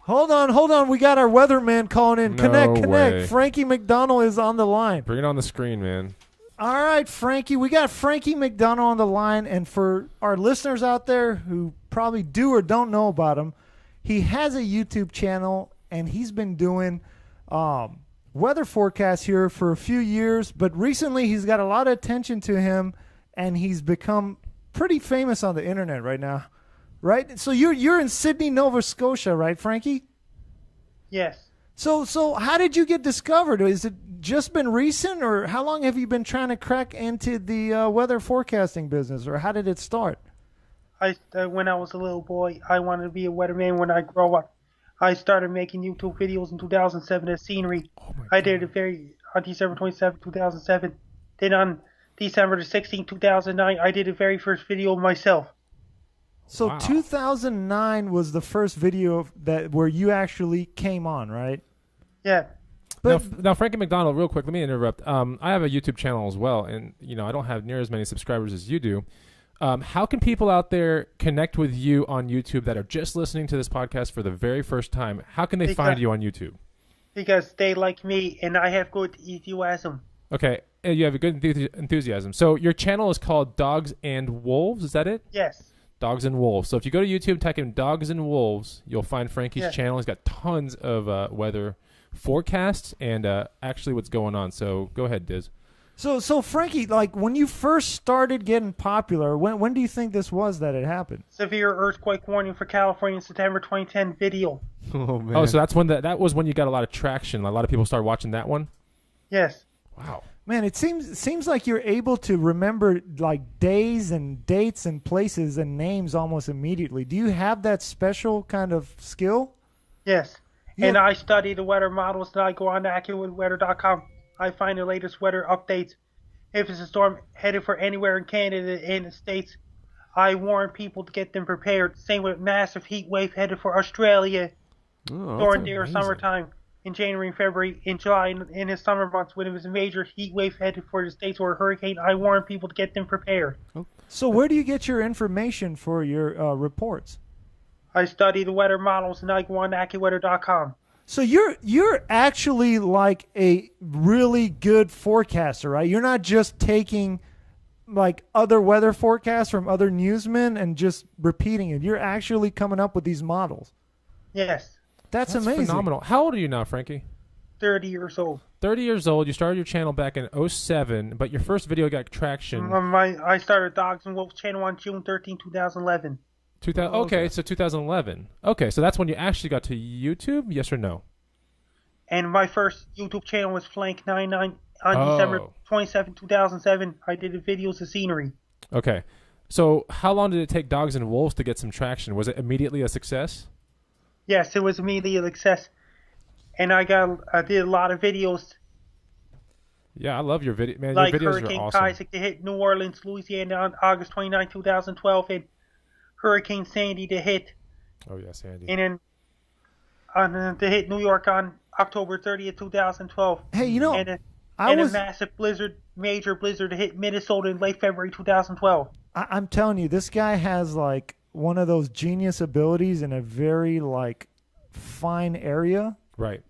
Hold on. We got our weatherman calling in. No Connect. way. Frankie MacDonald is on the line. Bring it on the screen, man. All right, Frankie. We got Frankie MacDonald on the line. And for our listeners out there who probably do or don't know about him, he has a YouTube channel, and he's been doing weather forecasts here for a few years. But recently he's got a lot of attention to him, and he's become pretty famous on the internet right now. Right? So you're in Sydney, Nova Scotia, right, Frankie? Yes. So how did you get discovered? Is it just been recent, or how long have you been trying to crack into the weather forecasting business, or how did it start? When I was a little boy, I wanted to be a weatherman when I grow up. I started making YouTube videos in 2007 as scenery. I did it on December 27, 2007. Then on December 16, 2009, I did the very first video myself. So Wow. 2009 was the first video where you actually came on, right? Yeah. But Now, Frankie MacDonald, real quick, let me interrupt. I have a YouTube channel as well, and I don't have near as many subscribers as you do. How can people out there connect with you on YouTube that are just listening to this podcast for the very first time? How can they find you on YouTube? Because they like me, and I have good enthusiasm. Okay, you have a good enthusiasm. So your channel is called Dogs and Wolves, is that it? Yes. Dogs and Wolves. So if you go to YouTube, type in Dogs and Wolves, you'll find Frankie's channel. He's got tons of weather forecasts and actually what's going on. So go ahead, Diz. So Frankie, like when you first started getting popular, when do you think this was that it happened? Severe earthquake warning for California, September 2010 video. Oh, man. Oh, so that's when that was when you got a lot of traction. A lot of people started watching that one. Yes. Wow. Man, it seems like you're able to remember like days and dates and places and names almost immediately. Do you have that special kind of skill? Yes. Yeah. And I study the weather models, and I go on to AccuWeather.com. I find the latest weather updates. If it's a storm headed for anywhere in Canada and the States, I warn people to get them prepared. Same with massive heat wave headed for Australia during their summertime. In January and February, in July, in the summer months, when it was a major heat wave headed for the States or a hurricane, I warn people to get them prepared. So where do you get your information for your reports? I study the weather models, and I go on to AccuWeather.com. So you're actually like a really good forecaster, right? You're not just taking like other weather forecasts from other newsmen and just repeating it. You're actually coming up with these models. Yes. That's amazing. Phenomenal. How old are you now, Frankie? 30 years old. 30 years old. You started your channel back in 2007, but your first video got traction. I started Dogs and Wolves channel on June 13, 2011. Okay, so 2011. Okay, so that's when you actually got to YouTube, yes or no? And my first YouTube channel was Flank99 on December 27, 2007. I did the videos of scenery. Okay. So how long did it take Dogs and Wolves to get some traction? Was it immediately a success? Yes, it was immediately a success. And I did a lot of videos. Yeah, I love your video, man. Like Your videos Hurricane are awesome. Isaac to hit New Orleans, Louisiana on August 29, 2012, and Hurricane Sandy to hit. Oh yeah, Sandy. And then to hit New York on October 30th, 2012. Hey, and a massive blizzard, major blizzard to hit Minnesota in late February 2012. I'm telling you, this guy has like one of those genius abilities in a very like fine area. Right.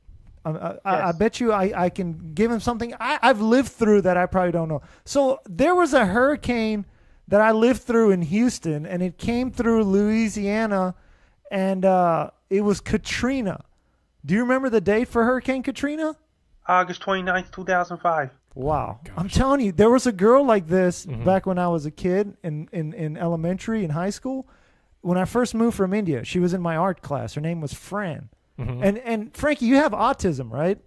I bet you I can give him something I've lived through that I probably don't know. So there was a hurricane that I lived through in Houston, and it came through Louisiana, and it was Katrina. Do you remember the date for Hurricane Katrina? August 29th, 2005. Wow. I'm telling you, there was a girl like this back when I was a kid in elementary and high school. When I first moved from India, she was in my art class. Her name was Fran. And Frankie, you have autism, right?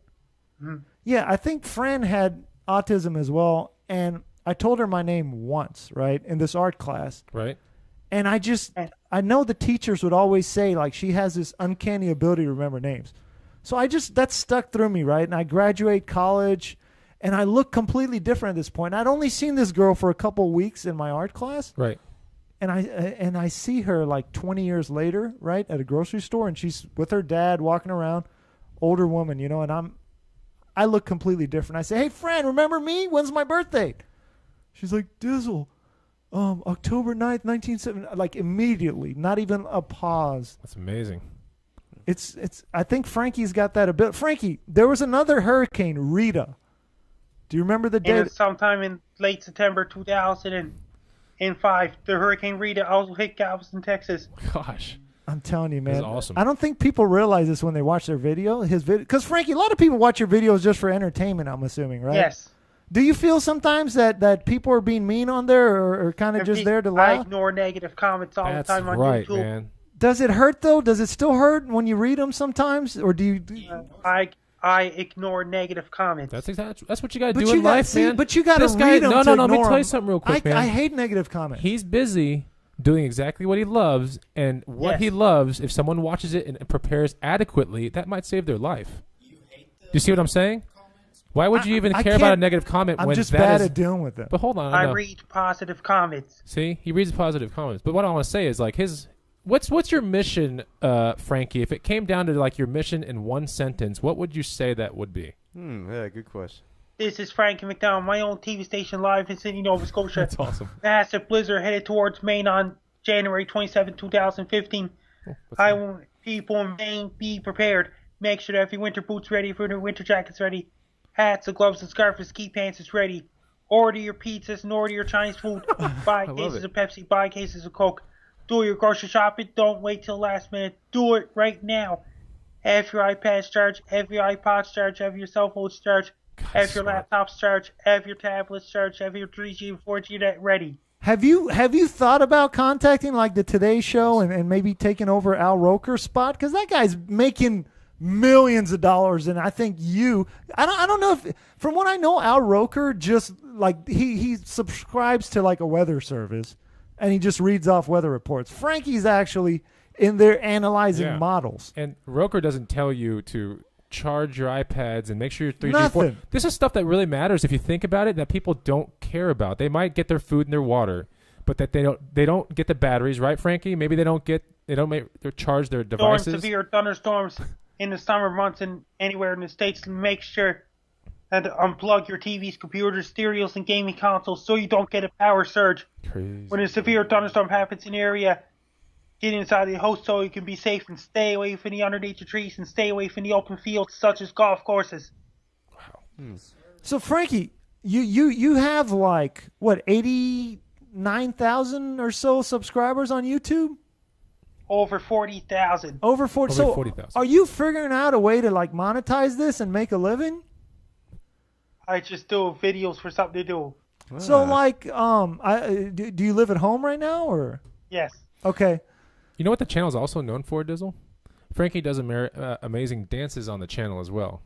Yeah, I think Fran had autism as well, and I told her my name once, right, in this art class. Right. And I know the teachers would always say, like, she has this uncanny ability to remember names. So that stuck through me, right? And I graduate college, and I look completely different at this point. I'd only seen this girl for a couple weeks in my art class. Right. And I see her like 20 years later, right, at a grocery store, and she's with her dad walking around, older woman, and I look completely different. I say, "Hey, friend, remember me? When's my birthday?" She's like, "Dizzle, October 9th, 1970." Like immediately, not even a pause. That's amazing. It's. I think Frankie's got that ability. Frankie, there was another hurricane, Rita. Do you remember the date? And sometime in late September 2005, the Hurricane Rita also hit Galveston, Texas. Gosh. I'm telling you, man. That's awesome. I don't think people realize this when they watch their video. Because Frankie, a lot of people watch your videos just for entertainment. I'm assuming, right? Yes. Do you feel sometimes that people are being mean on there, or kind of just there to I laugh? ignore negative comments all That's the time on right, YouTube. man. Does it hurt though? Does it still hurt when you read them sometimes, or do you? I ignore negative comments. That's what you got to do in life, man. But you got to This guy, read them. no, to let me ignore tell you them. something real quick, man. I hate negative comments. He's busy doing exactly what he loves, and what he loves, if someone watches it and prepares adequately, that might save their life. Do you see what I'm saying? Why would you even care about a negative comment? I'm when just that bad is, at dealing with it. But hold on, I read positive comments. See, he reads positive comments. But what I want to say is like what's your mission, Frankie? If it came down to like your mission in one sentence, what would you say that would be? Yeah, good question. This is Frankie MacDonald, my own TV station live in Sydney, Nova Scotia. That's awesome. Massive blizzard headed towards Maine on January 27, 2015. I want people in Maine be prepared. Make sure that if your winter boots ready, for your winter jackets ready, hats, and gloves, and scarf, and ski pants is ready. Order your pizzas and order your Chinese food. Buy cases of Pepsi, buy cases of Coke. Do your grocery shopping. Don't wait till last minute. Do it right now. Have your iPads charged. Have your iPods charged. Have your cell phones charged. Have your laptops charged. Have your tablets charged. Have your 3G and 4G net ready. Have you thought about contacting like the Today Show and maybe taking over Al Roker's spot? Because that guy's making millions of dollars, and I think I don't know if, from what I know, Al Roker just like he subscribes to like a weather service, and he just reads off weather reports. Frankie's actually in there analyzing models. And Roker doesn't tell you to charge your iPads and make sure your 3G. Nothing. This is stuff that really matters if you think about it, that people don't care about. They might get their food and their water, but that they don't get the batteries, right, Frankie? Maybe they don't charge their devices. Severe thunderstorms in the summer months and anywhere in the States. Make sure and unplug your TVs, computers, stereos, and gaming consoles so you don't get a power surge. Crazy. When a severe thunderstorm happens in the area, get inside the house so you can be safe and stay away from the underneath the trees and stay away from the open fields such as golf courses. Wow. So Frankie, you have like what 89,000 or so subscribers on YouTube? Over 40,000. Over 40. So 40,000. are you figuring out a way to like monetize this and make a living? I just do videos for something to do. So like, do you live at home right now or? Yes. Okay. You know what the channel is also known for, Dizzle? Frankie does amazing dances on the channel as well.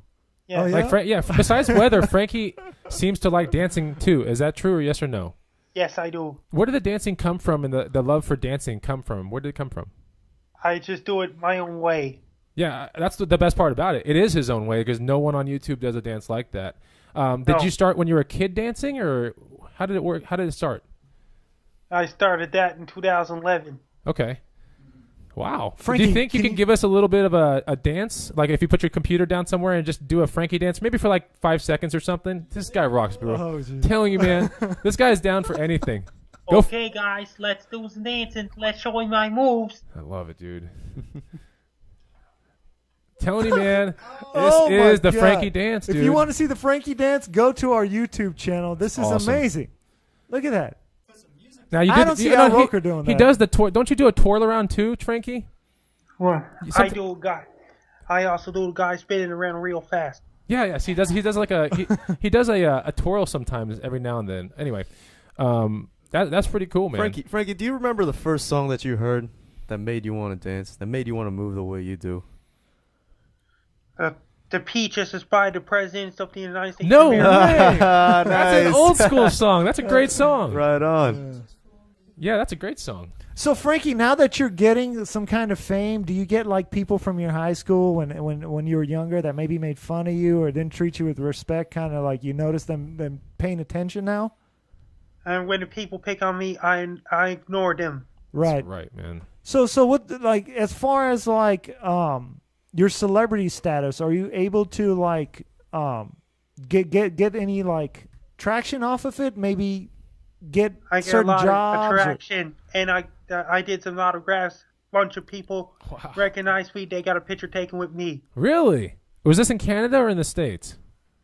Yeah. Oh, yeah? Like besides weather, Frankie seems to like dancing too. Is that true or yes or no? Yes, I do. Where did the dancing come from and the love for dancing come from? Where did it come from? I just do it my own way. Yeah, that's the best part about it. It is his own way because no one on YouTube does a dance like that. Did you start when you were a kid dancing, or how did it work? How did it start? I started that in 2011. Okay. Wow. Frankie, do you think you can give us a little bit of a dance? Like if you put your computer down somewhere and just do a Frankie dance, maybe for like 5 seconds or something? This guy rocks, bro. Oh, geez. Telling you, man, this guy is down for anything. Okay, guys, let's do some dancing. Let's show you my moves. I love it, dude. Telling you, man, Oh this my is the God. Frankie dance, dude. If you want to see the Frankie dance, go to our YouTube channel. This is Awesome. amazing. Look at that. Now, you I did, don't see you Al know, Roker doing He that. does the twirl. Don't you do a twirl around too, Frankie? Well, Something- I also do a guy spinning around real fast. Yeah. See, he does like he does a twirl sometimes every now and then. Anyway, that's pretty cool, man. Frankie, do you remember the first song that you heard that made you want to dance, that made you want to move the way you do? The Peaches is by the President of the United States. No of America. way. That's an old school song. That's a great song. Right on. Yeah, that's a great song. So Frankie, now that you're getting some kind of fame, do you get like people from your high school when you were younger that maybe made fun of you or didn't treat you with respect? Kind of like you notice them paying attention now. And when the people pick on me, I ignore them. Right. That's right, man. So what like as far as like your celebrity status, are you able to like get any like traction off of it? Maybe get I get certain a lot jobs. of attraction, and I did some autographs bunch of people Wow. recognized me. They got a picture taken with me. Really? Was this in Canada or in the States?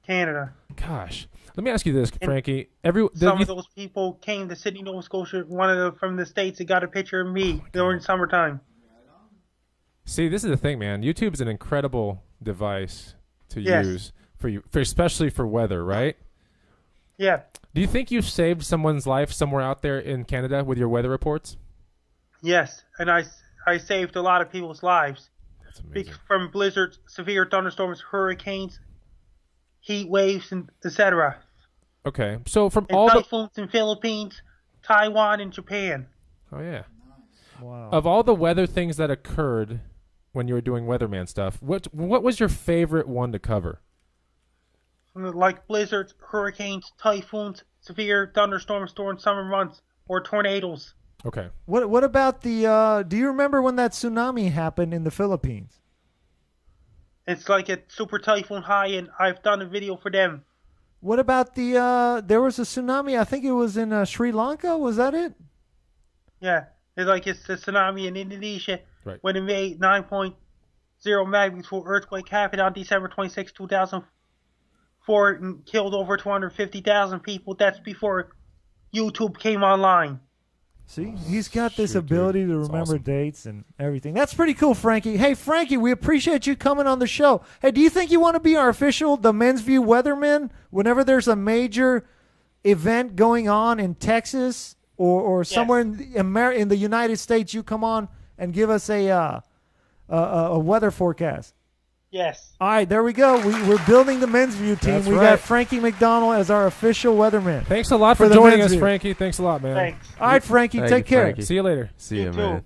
Canada. Gosh. Let me ask you this, And Frankie. Some of those people came to Sydney, Nova Scotia. One of them from the States. They got a picture of me during summertime. See, this is the thing, man. YouTube is an incredible device to Yes. use especially for weather, right? Yeah. Do you think you've saved someone's life somewhere out there in Canada with your weather reports? Yes. And I saved a lot of people's lives. That's amazing. From blizzards, severe thunderstorms, hurricanes, heat waves, and etc. Okay, so from And all the typhoons in Philippines, Taiwan, and Japan. oh yeah, Wow. of all the weather things that occurred when you were doing weatherman stuff, what was your favorite one to cover? Like blizzards, hurricanes, typhoons, severe thunderstorms during summer months, or tornadoes. Okay, What about the? Do you remember when that tsunami happened in the Philippines? It's like a super typhoon high, and I've done a video for them. What about the? There was a tsunami. I think it was in Sri Lanka. Was that it? Yeah, it's the tsunami in Indonesia Right. when it made 9.0 magnitude earthquake happened on December 26, 2004 and killed over 250,000 people. That's before YouTube came online. See, he's got this Shoot, ability dude. to That's remember awesome. dates and everything. That's pretty cool, Frankie. Hey, Frankie, we appreciate you coming on the show. Hey, do you think you want to be our official The Men's View weatherman whenever there's a major event going on in Texas or somewhere in the United States? You come on and give us a weather forecast. Yes. All right, there we go. We're building the Men's View team. That's We right. got Frankie MacDonald as our official weatherman. thanks a lot For for the joining men's us, view. Frankie. Thanks a lot, man. Thanks. All right, Frankie, Thank take you, care. Frankie. See you later. See You you, too. man.